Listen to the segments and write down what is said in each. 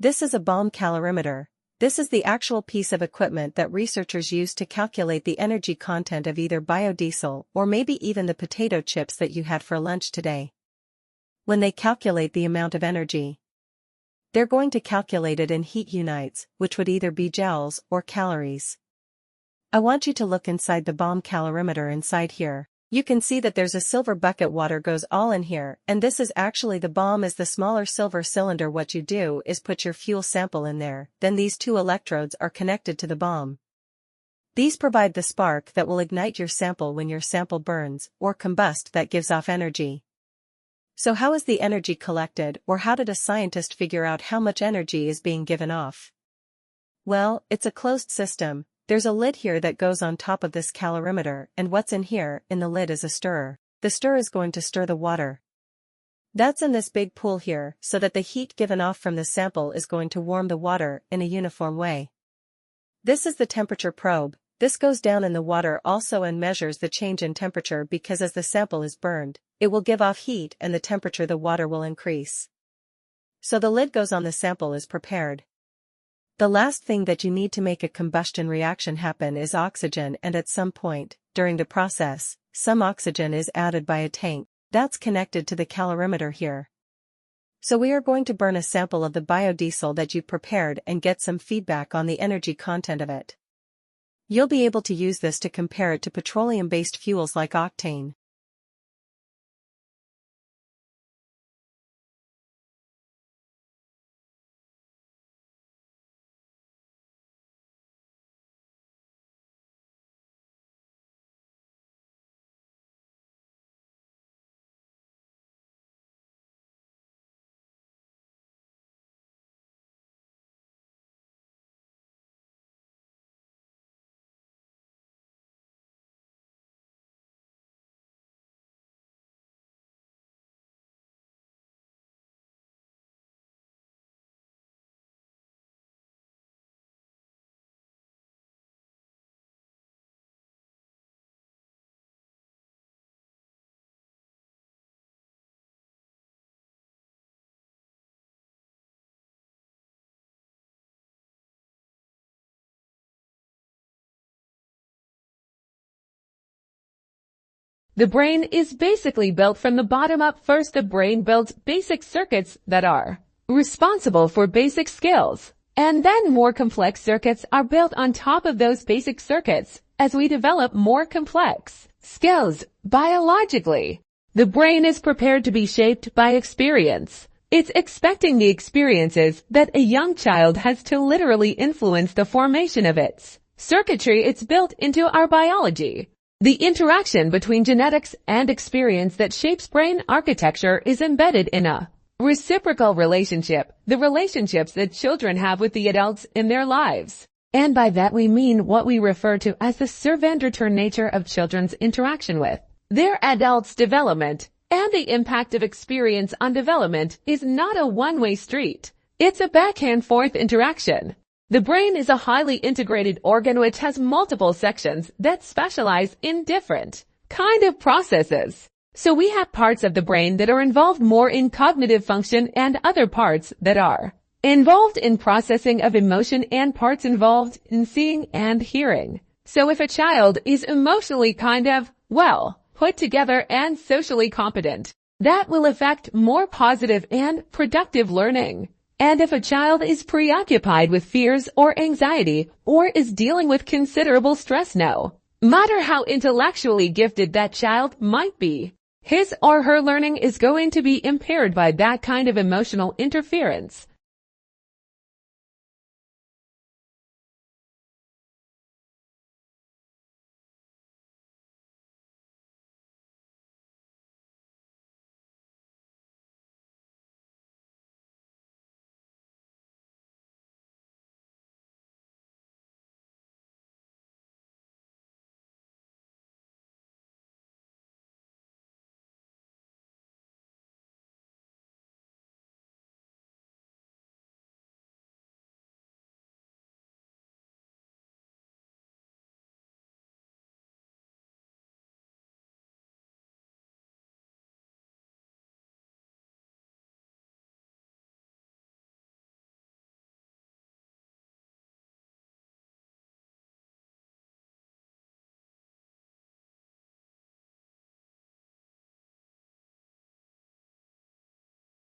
This is a bomb calorimeter. This is the actual piece of equipment that researchers use to calculate the energy content of either biodiesel or maybe even the potato chips that you had for lunch today. When they calculate the amount of energy, they're going to calculate it in heat units, which would either be joules or calories. I want you to look inside the bomb calorimeter inside here. You can see that there's a silver bucket, water goes all in here, and this is actually the bomb is the smaller silver cylinder. What you do is put your fuel sample in there, then these two electrodes are connected to the bomb. These provide the spark that will ignite your sample when your sample burns or combust, that gives off energy. So how is the energy collected, or how did a scientist figure out how much energy is being given off? Well, it's a closed system. There's a lid here that goes on top of this calorimeter, and what's in here, in the lid, is a stirrer. The stirrer is going to stir the water that's in this big pool here, so that the heat given off from the sample is going to warm the water in a uniform way. This is the temperature probe. This goes down in the water also and measures the change in temperature, because as the sample is burned, it will give off heat and the temperature the water will increase. So the lid goes on, the sample is prepared. The last thing that you need to make a combustion reaction happen is oxygen, and at some point, during the process, some oxygen is added by a tank that's connected to the calorimeter here. So we are going to burn a sample of the biodiesel that you've prepared and get some feedback on the energy content of it. You'll be able to use this to compare it to petroleum-based fuels like octane. The brain is basically built from the bottom up. First, the brain builds basic circuits that are responsible for basic skills, and then more complex circuits are built on top of those basic circuits as we develop more complex skills biologically. The brain is prepared to be shaped by experience. It's expecting the experiences that a young child has to literally influence the formation of its circuitry. It's built into our biology. The interaction between genetics and experience that shapes brain architecture is embedded in a reciprocal relationship, the relationships that children have with the adults in their lives. And by that we mean what we refer to as the servant-return nature of children's interaction with their adults' development. And the impact of experience on development is not a one-way street. It's a back-and-forth interaction. The brain is a highly integrated organ which has multiple sections that specialize in different kind of processes. So we have parts of the brain that are involved more in cognitive function and other parts that are involved in processing of emotion and parts involved in seeing and hearing. So if a child is emotionally put together and socially competent, that will affect more positive and productive learning. And if a child is preoccupied with fears or anxiety or is dealing with considerable stress, no matter how intellectually gifted that child might be, his or her learning is going to be impaired by that kind of emotional interference.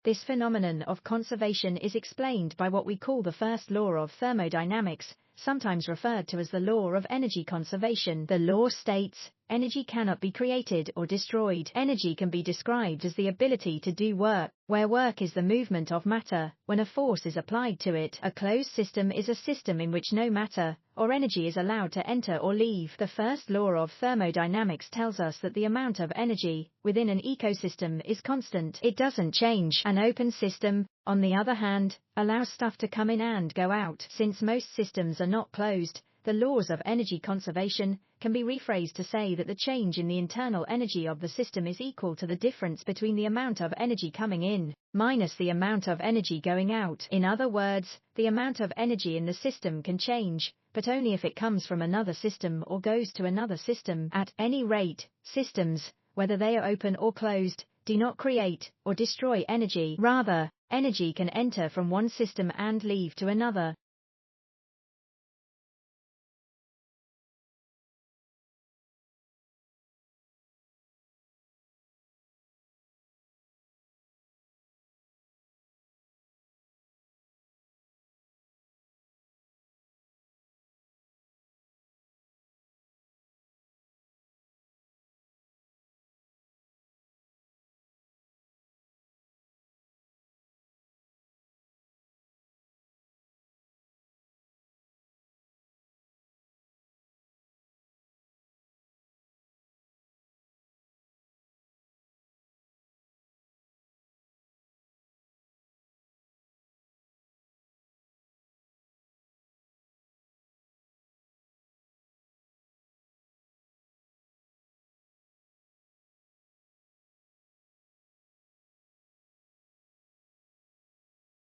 This phenomenon of conservation is explained by what we call the first law of thermodynamics, sometimes referred to as the law of energy conservation. The law states, energy cannot be created or destroyed. Energy can be described as the ability to do work, where work is the movement of matter, when a force is applied to it. A closed system is a system in which no matter or energy is allowed to enter or leave. The first law of thermodynamics tells us that the amount of energy within an ecosystem is constant. It doesn't change. An open system, on the other hand, allows stuff to come in and go out. Since most systems are not closed, the laws of energy conservation can be rephrased to say that the change in the internal energy of the system is equal to the difference between the amount of energy coming in minus the amount of energy going out. In other words, the amount of energy in the system can change, but only if it comes from another system or goes to another system. At any rate, systems, whether they are open or closed, do not create or destroy energy. Rather, energy can enter from one system and leave to another.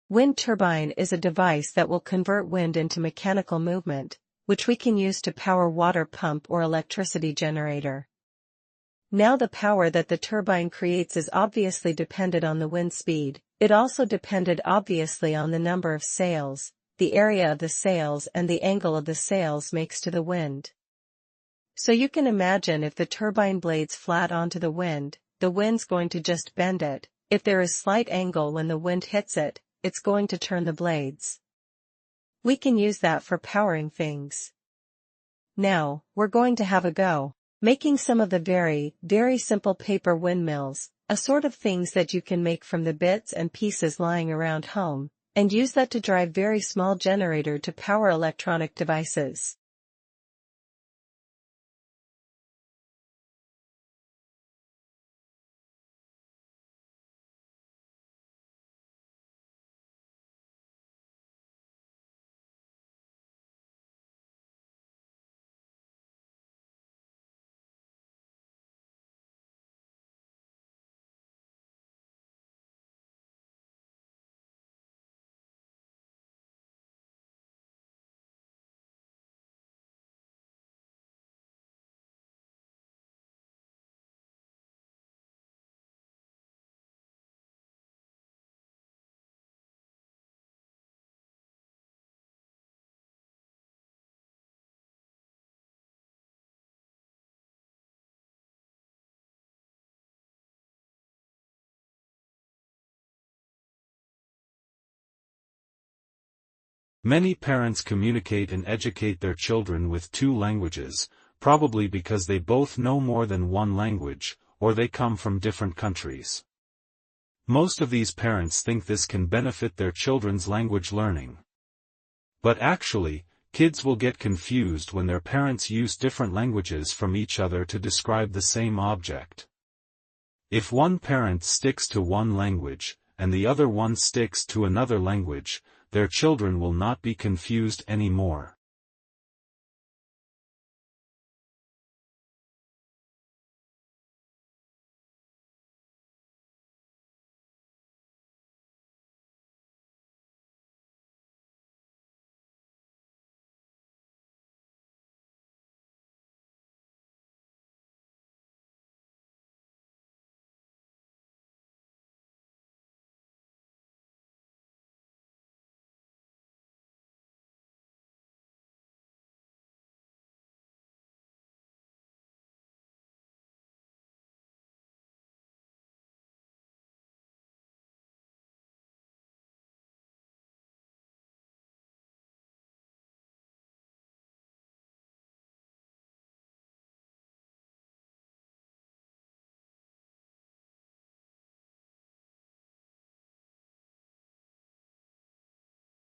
Wind turbine is a device that will convert wind into mechanical movement, which we can use to power water pump or electricity generator. Now the power that the turbine creates is obviously dependent on the wind speed. It also depended obviously on the number of sails, the area of the sails and the angle of the sails makes to the wind. So you can imagine if the turbine blades flat onto the wind's going to just bend it. If there is slight angle when the wind hits it, it's going to turn the blades. We can use that for powering things. Now, we're going to have a go, making some of the very, very simple paper windmills, a sort of things that you can make from the bits and pieces lying around home, and use that to drive very small generator to power electronic devices. Many parents communicate and educate their children with two languages, probably because they both know more than one language, or they come from different countries. Most of these parents think this can benefit their children's language learning. But actually, kids will get confused when their parents use different languages from each other to describe the same object. If one parent sticks to one language, and the other one sticks to another language, their children will not be confused anymore.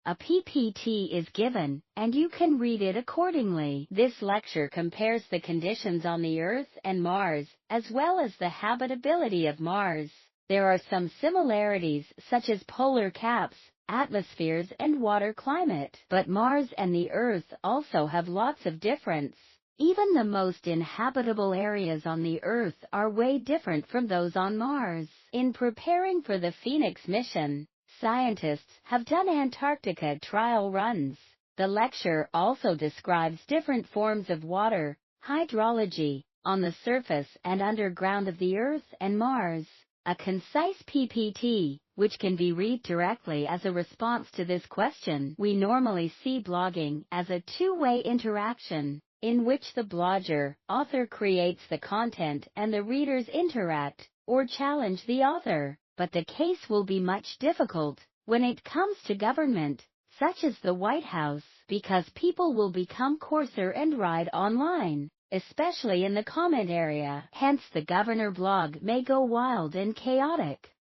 A PPT is given, and you can read it accordingly. This lecture compares the conditions on the Earth and Mars, as well as the habitability of Mars. There are some similarities such as polar caps, atmospheres and water climate, but Mars and the Earth also have lots of difference. Even the most inhabitable areas on the Earth are way different from those on Mars. In preparing for the Phoenix mission, scientists have done Antarctica trial runs. The lecture also describes different forms of water, hydrology, on the surface and underground of the Earth and Mars. A concise PPT, which can be read directly as a response to this question. We normally see blogging as a two-way interaction, in which the blogger, author creates the content and the readers interact, or challenge the author. But the case will be much difficult when it comes to government, such as the White House, because people will become coarser and write online, especially in the comment area. Hence the governor blog may go wild and chaotic.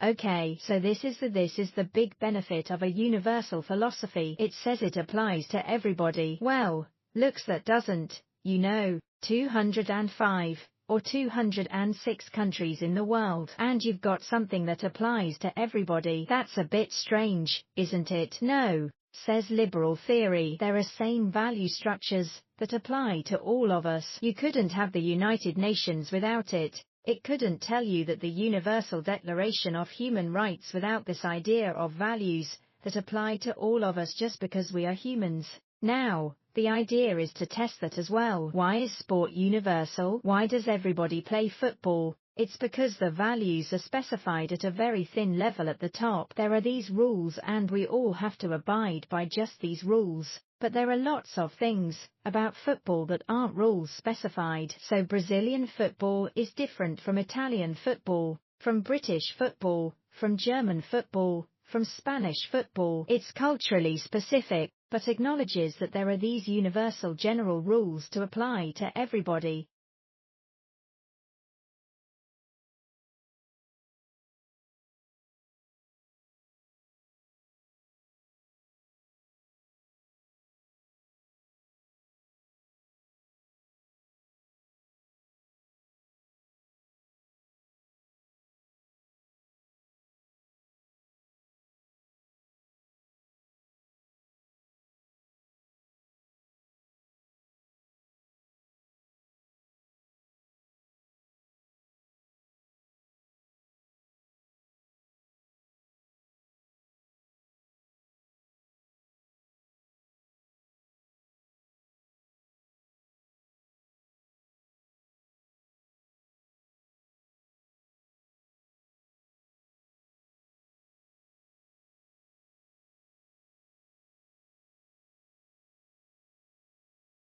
Okay, so this is the big benefit of a universal philosophy. It says it applies to everybody. Well, looks that doesn't. 205 or 206 countries in the world, and you've got something that applies to everybody. That's a bit strange, isn't it? No, says liberal theory. There are same value structures that apply to all of us. You couldn't have the United Nations without it. It couldn't tell you that the Universal Declaration of Human Rights without this idea of values that apply to all of us just because we are humans. Now, the idea is to test that as well. Why is sport universal? Why does everybody play football? It's because the values are specified at a very thin level at the top. There are these rules and we all have to abide by just these rules. But there are lots of things about football that aren't rules specified. So Brazilian football is different from Italian football, from British football, from German football, from Spanish football. It's culturally specific, but acknowledges that there are these universal general rules to apply to everybody.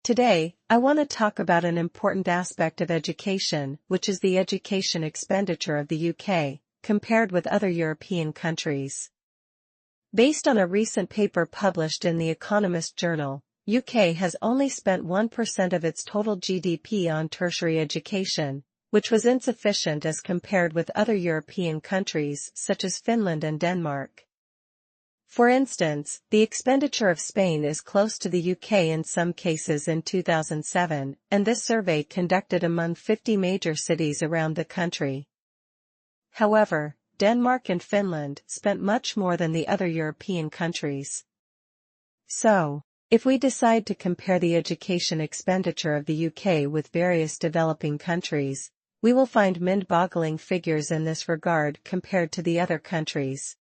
Today, I want to talk about an important aspect of education, which is the education expenditure of the UK, compared with other European countries. Based on a recent paper published in The Economist journal, UK has only spent 1% of its total GDP on tertiary education, which was insufficient as compared with other European countries such as Finland and Denmark. For instance, the expenditure of Spain is close to the UK in some cases in 2007, and this survey conducted among 50 major cities around the country. However, Denmark and Finland spent much more than the other European countries. So, If we decide to compare the education expenditure of the UK with various developing countries, we will find mind-boggling figures in this regard compared to the other countries.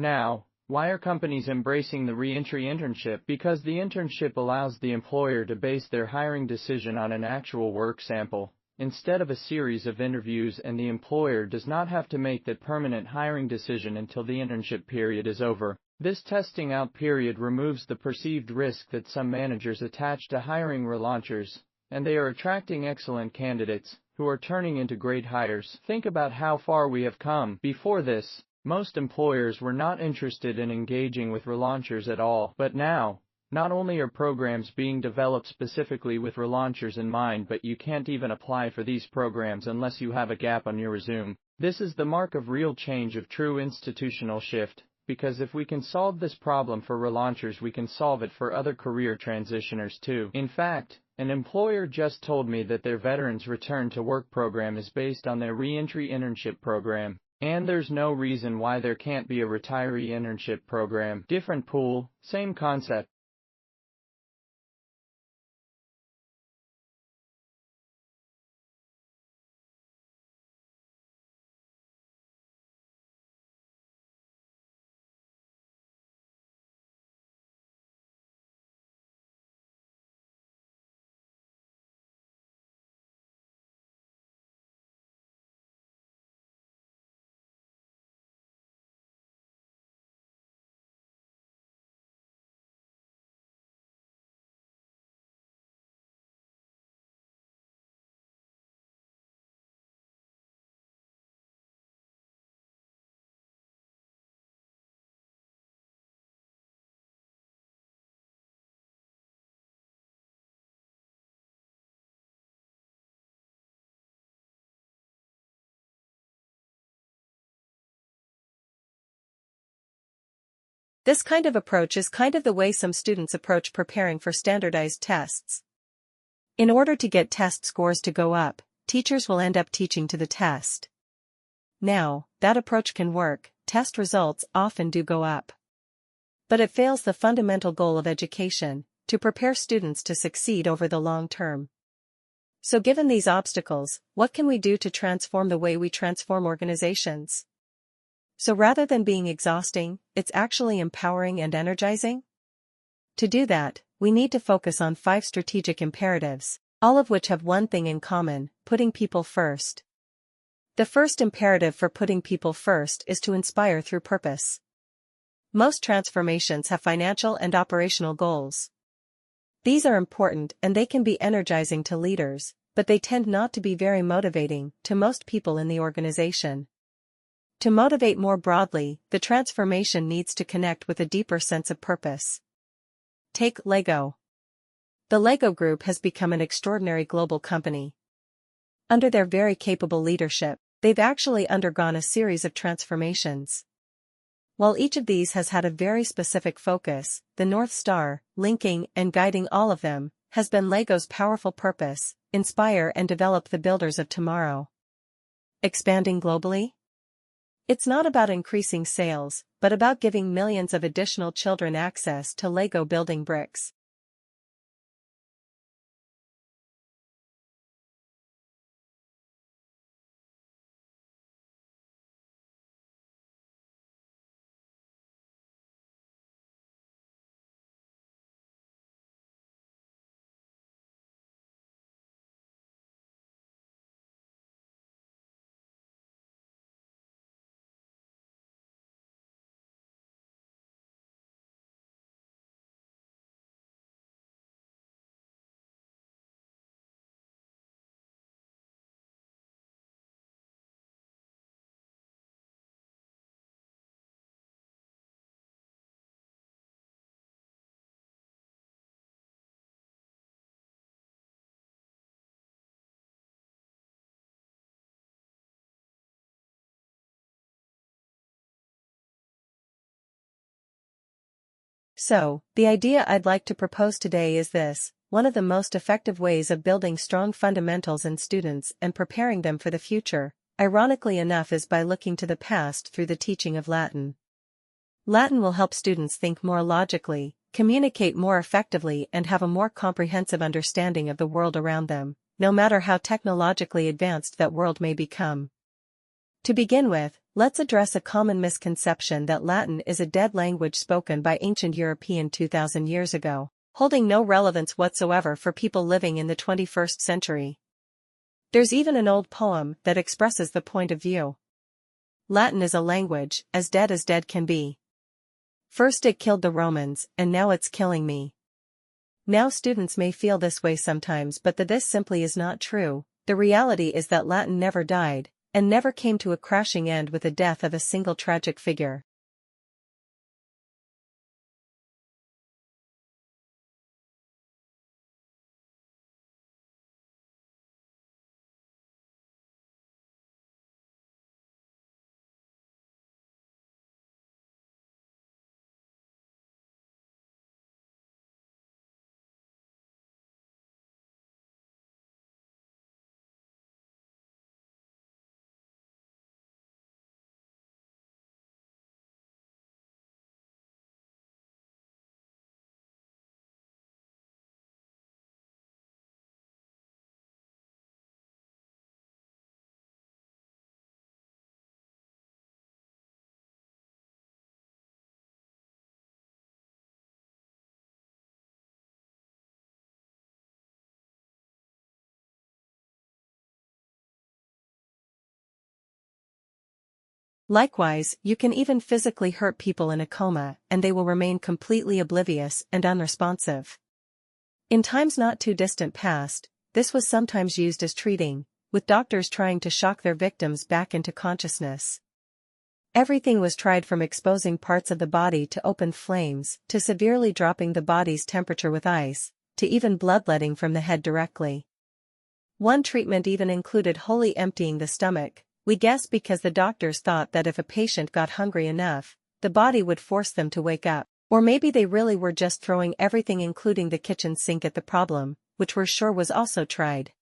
Now, why are companies embracing the re-entry internship? Because the internship allows the employer to base their hiring decision on an actual work sample, instead of a series of interviews, and the employer does not have to make that permanent hiring decision until the internship period is over. This testing out period removes the perceived risk that some managers attach to hiring relaunchers, and they are attracting excellent candidates, who are turning into great hires. Think about how far we have come. Before this, most employers were not interested in engaging with relaunchers at all, but now, not only are programs being developed specifically with relaunchers in mind, but you can't even apply for these programs unless you have a gap on your resume. This is the mark of real change, of true institutional shift, because if we can solve this problem for relaunchers, we can solve it for other career transitioners too. In fact, an employer just told me that their Veterans Return to Work program is based on their re-entry internship program. And there's no reason why there can't be a retiree internship program. Different pool, same concept. This kind of approach is kind of the way some students approach preparing for standardized tests. In order to get test scores to go up, teachers will end up teaching to the test. Now, that approach can work, test results often do go up. But it fails the fundamental goal of education, to prepare students to succeed over the long term. So given these obstacles, what can we do to transform the way we transform organizations? So rather than being exhausting, it's actually empowering and energizing? To do that, we need to focus on 5 strategic imperatives, all of which have one thing in common: putting people first. The first imperative for putting people first is to inspire through purpose. Most transformations have financial and operational goals. These are important and they can be energizing to leaders, but they tend not to be very motivating to most people in the organization. To motivate more broadly, the transformation needs to connect with a deeper sense of purpose. Take Lego. The Lego Group has become an extraordinary global company. Under their very capable leadership, they've actually undergone a series of transformations. While each of these has had a very specific focus, the North Star, linking and guiding all of them, has been Lego's powerful purpose: inspire and develop the builders of tomorrow. Expanding globally? It's not about increasing sales, but about giving millions of additional children access to Lego building bricks. So, the idea I'd like to propose today is this: one of the most effective ways of building strong fundamentals in students and preparing them for the future, ironically enough, is by looking to the past through the teaching of Latin. Latin will help students think more logically, communicate more effectively, and have a more comprehensive understanding of the world around them, no matter how technologically advanced that world may become. To begin with, let's address a common misconception that Latin is a dead language spoken by ancient European 2000 years ago, holding no relevance whatsoever for people living in the 21st century. There's even an old poem that expresses the point of view. Latin is a language as dead can be. First it killed the Romans, and now it's killing me. Now students may feel this way sometimes, but this simply is not true. The reality is that Latin never died, and never came to a crashing end with the death of a single tragic figure. Likewise, you can even physically hurt people in a coma, and they will remain completely oblivious and unresponsive. In times not too distant past, this was sometimes used as treating, with doctors trying to shock their victims back into consciousness. Everything was tried, from exposing parts of the body to open flames, to severely dropping the body's temperature with ice, to even bloodletting from the head directly. One treatment even included wholly emptying the stomach. We guess because the doctors thought that if a patient got hungry enough, the body would force them to wake up. Or maybe they really were just throwing everything, including the kitchen sink, at the problem, which we're sure was also tried.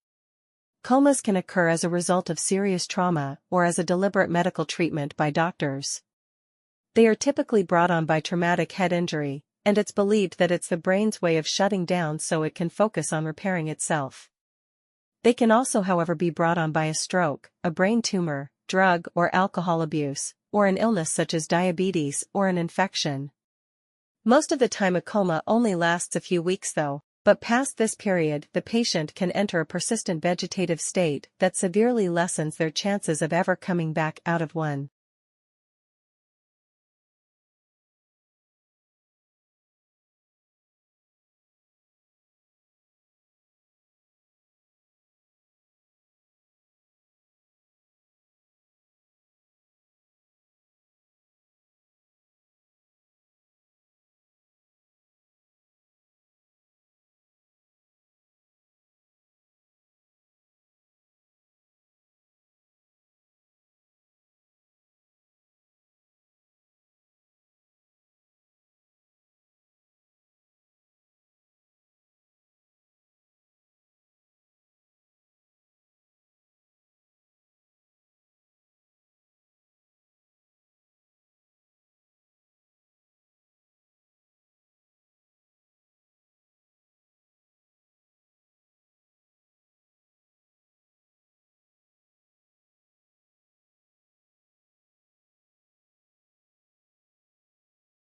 Comas can occur as a result of serious trauma or as a deliberate medical treatment by doctors. They are typically brought on by traumatic head injury, and it's believed that it's the brain's way of shutting down so it can focus on repairing itself. They can also, however, be brought on by a stroke, a brain tumor, drug or alcohol abuse, or an illness such as diabetes or an infection. Most of the time a coma only lasts a few weeks though, but past this period the patient can enter a persistent vegetative state that severely lessens their chances of ever coming back out of one.